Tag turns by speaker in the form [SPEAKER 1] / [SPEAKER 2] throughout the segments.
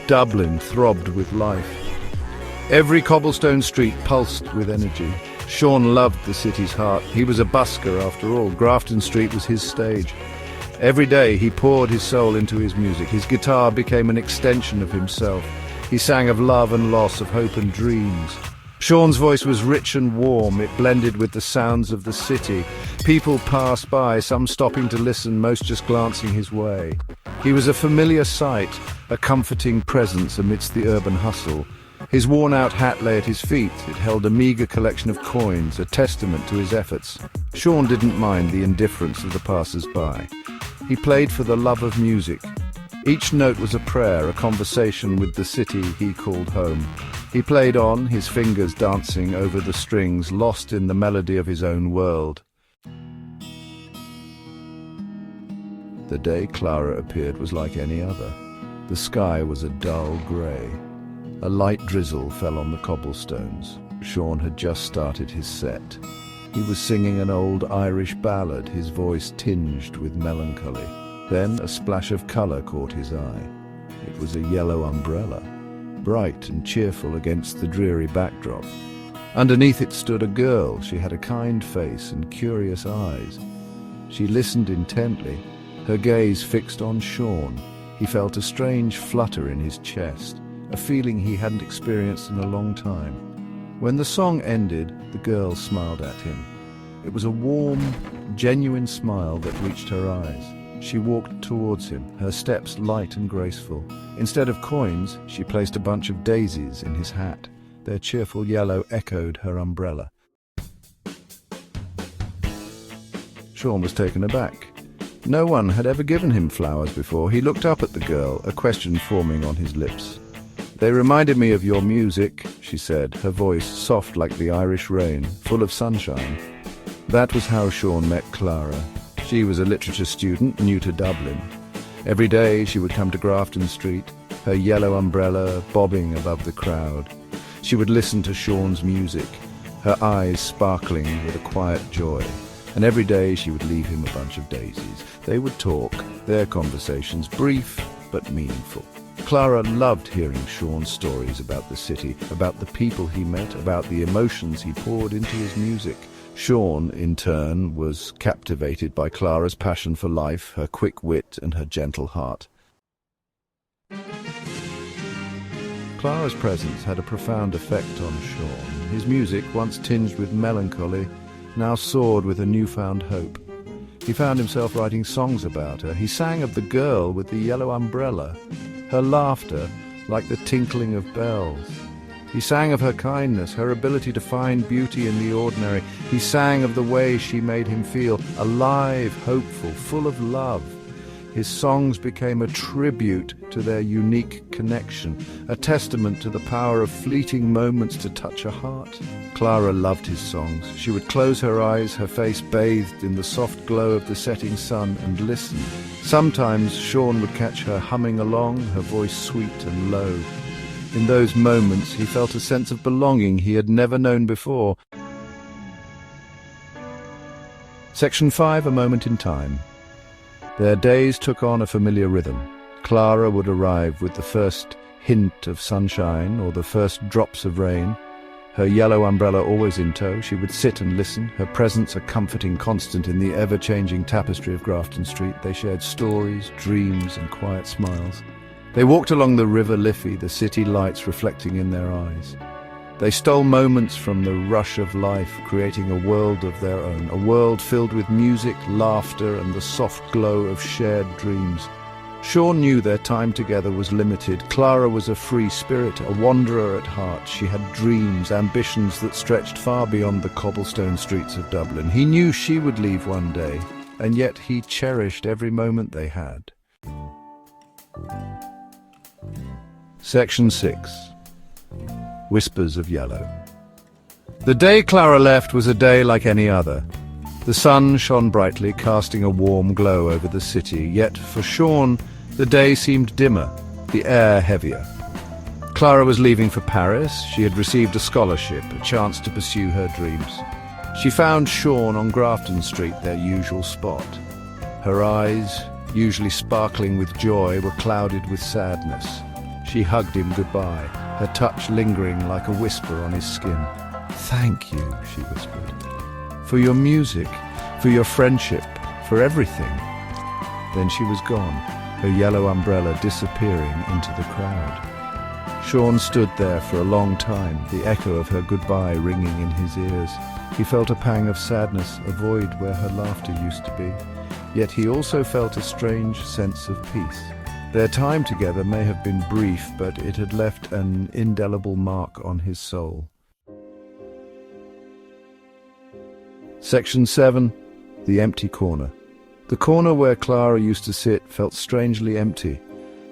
[SPEAKER 1] Dublin throbbed with life. Every cobblestone street pulsed with energy. Sean loved the city's heart. He was a busker after all. Grafton Street was his stage. Every day he poured his soul into his music. His guitar became an extension of himself. He sang of love and loss, of hope and dreams. Sean's voice was rich and warm. It blended with the sounds of the city. People passed by, some stopping to listen, most just glancing his way. He was a familiar sight, a comforting presence amidst the urban hustle. His worn-out hat lay at his feet. It held a meagre collection of coins, a testament to his efforts. Sean didn't mind the indifference of the passers-by. He played for the love of music. Each note was a prayer, a conversation with the city he called home. He played on, his fingers dancing over the strings, lost in the melody of his own world. The day Clara appeared was like any other. The sky was a dull grey. A light drizzle fell on the cobblestones. Sean had just started his set. He was singing an old Irish ballad, his voice tinged with melancholy. Then a splash of colour caught his eye. It was a yellow umbrella, bright and cheerful against the dreary backdrop. Underneath it stood a girl. She had a kind face and curious eyes. She listened intently, her gaze fixed on Sean. He felt a strange flutter in his chest, a feeling he hadn't experienced in a long time. When the song ended, the girl smiled at him. It was a warm, genuine smile that reached her eyes. She walked towards him, her steps light and graceful. Instead of coins, she placed a bunch of daisies in his hat. Their cheerful yellow echoed her umbrella. Sean was taken aback. No one had ever given him flowers before. He looked up at the girl, a question forming on his lips. "They reminded me of your music," she said, her voice soft like the Irish rain, full of sunshine. That was how Sean met Clara. She was a literature student, new to Dublin. Every day she would come to Grafton Street, her yellow umbrella bobbing above the crowd. She would listen to Sean's music, her eyes sparkling with a quiet joy. And every day she would leave him a bunch of daisies. They would talk, their conversations brief but meaningful. Clara loved hearing Sean's stories about the city, about the people he met, about the emotions he poured into his music. Sean, in turn, was captivated by Clara's passion for life, her quick wit and her gentle heart. Clara's presence had a profound effect on Sean. His music, once tinged with melancholy, now soared with a newfound hope. He found himself writing songs about her. He sang of the girl with the yellow umbrella, her laughter like the tinkling of bells. He sang of her kindness, her ability to find beauty in the ordinary. He sang of the way she made him feel alive, hopeful, full of love. His songs became a tribute to their unique connection, a testament to the power of fleeting moments to touch a heart. Clara loved his songs. She would close her eyes, her face bathed in the soft glow of the setting sun, and listen. Sometimes Sean would catch her humming along, her voice sweet and low. In those moments he felt a sense of belonging he had never known before. Section 5, A Moment in Time. Their days took on a familiar rhythm. Clara would arrive with the first hint of sunshine or the first drops of rain. Her yellow umbrella always in tow, she would sit and listen, her presence a comforting constant in the ever-changing tapestry of Grafton Street. They shared stories, dreams, and quiet smiles. They walked along the River Liffey, the city lights reflecting in their eyes. They stole moments from the rush of life, creating a world of their own, a world filled with music, laughter, and the soft glow of shared dreams. Sean knew their time together was limited. Clara was a free spirit, a wanderer at heart. She had dreams, ambitions that stretched far beyond the cobblestone streets of Dublin. He knew she would leave one day, and yet he cherished every moment they had. Section 6. Whispers of Yellow. The day Clara left was a day like any other. The sun shone brightly, casting a warm glow over the city, yet for Sean the day seemed dimmer, the air heavier. Clara was leaving for Paris. She had received a scholarship, a chance to pursue her dreams. She found Sean on Grafton Street, their usual spot. Her eyes, usually sparkling with joy, were clouded with sadness. She hugged him goodbye, her touch lingering like a whisper on his skin. "Thank you," she whispered, "for your music, for your friendship, for everything." Then she was gone, her yellow umbrella disappearing into the crowd. Sean stood there for a long time, the echo of her goodbye ringing in his ears. He felt a pang of sadness, a void where her laughter used to be. Yet he also felt a strange sense of peace. Their time together may have been brief, but it had left an indelible mark on his soul. Section 7. The Empty Corner. The corner where Clara used to sit felt strangely empty.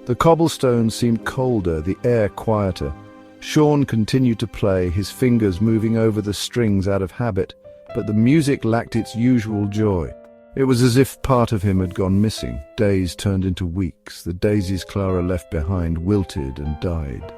[SPEAKER 1] The cobblestones seemed colder, the air quieter. Sean continued to play, his fingers moving over the strings out of habit, but the music lacked its usual joy. It was as if part of him had gone missing. Days turned into weeks. The daisies Clara left behind wilted and died.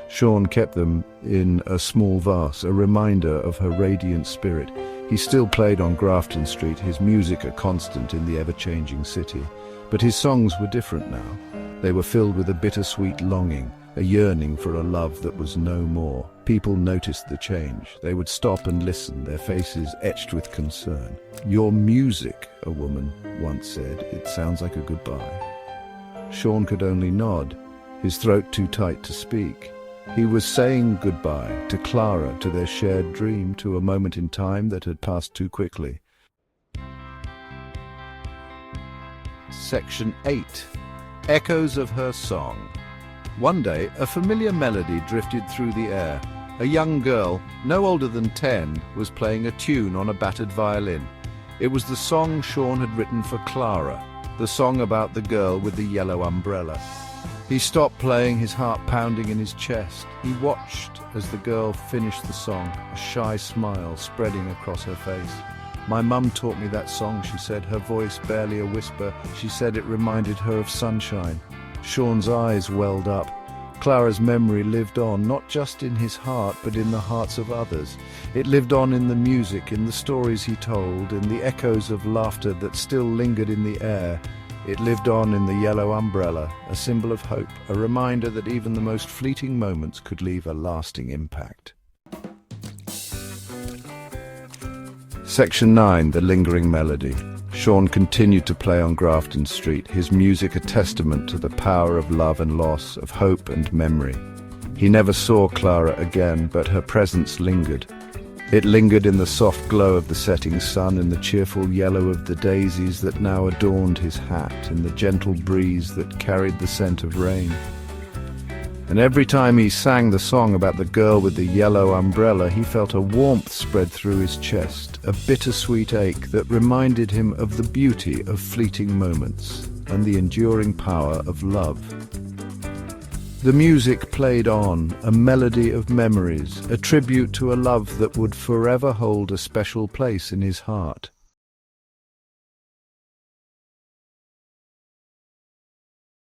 [SPEAKER 1] Sean kept them in a small vase, a reminder of her radiant spirit. He still played on Grafton Street, his music a constant in the ever-changing city. But his songs were different now. They were filled with a bittersweet longing, a yearning for a love that was no more. People noticed the change. They would stop and listen, their faces etched with concern. "Your music," a woman once said, "it sounds like a goodbye." Sean could only nod, his throat too tight to speak. He was saying goodbye to Clara, to their shared dream, to a moment in time that had passed too quickly. Section 8. Echoes of her song. One day, a familiar melody drifted through the air. A young girl, no older than 10, was playing a tune on a battered violin. It was the song Sean had written for Clara, the song about the girl with the yellow umbrella. He stopped playing, his heart pounding in his chest. He watched as the girl finished the song, a shy smile spreading across her face. "My mum taught me that song," she said, her voice barely a whisper. She said it reminded her of sunshine. Sean's eyes welled up. Clara's memory lived on, not just in his heart, but in the hearts of others. It lived on in the music, in the stories he told, in the echoes of laughter that still lingered in the air. It lived on in the yellow umbrella, a symbol of hope, a reminder that even the most fleeting moments could leave a lasting impact. Section 9. The Lingering Melody. Sean continued to play on Grafton Street, his music a testament to the power of love and loss, of hope and memory. He never saw Clara again, but her presence lingered. It lingered in the soft glow of the setting sun, in the cheerful yellow of the daisies that now adorned his hat, in the gentle breeze that carried the scent of rain. And every time he sang the song about the girl with the yellow umbrella, he felt a warmth spread through his chest, a bittersweet ache that reminded him of the beauty of fleeting moments and the enduring power of love. The music played on, a melody of memories, a tribute to a love that would forever hold a special place in his heart.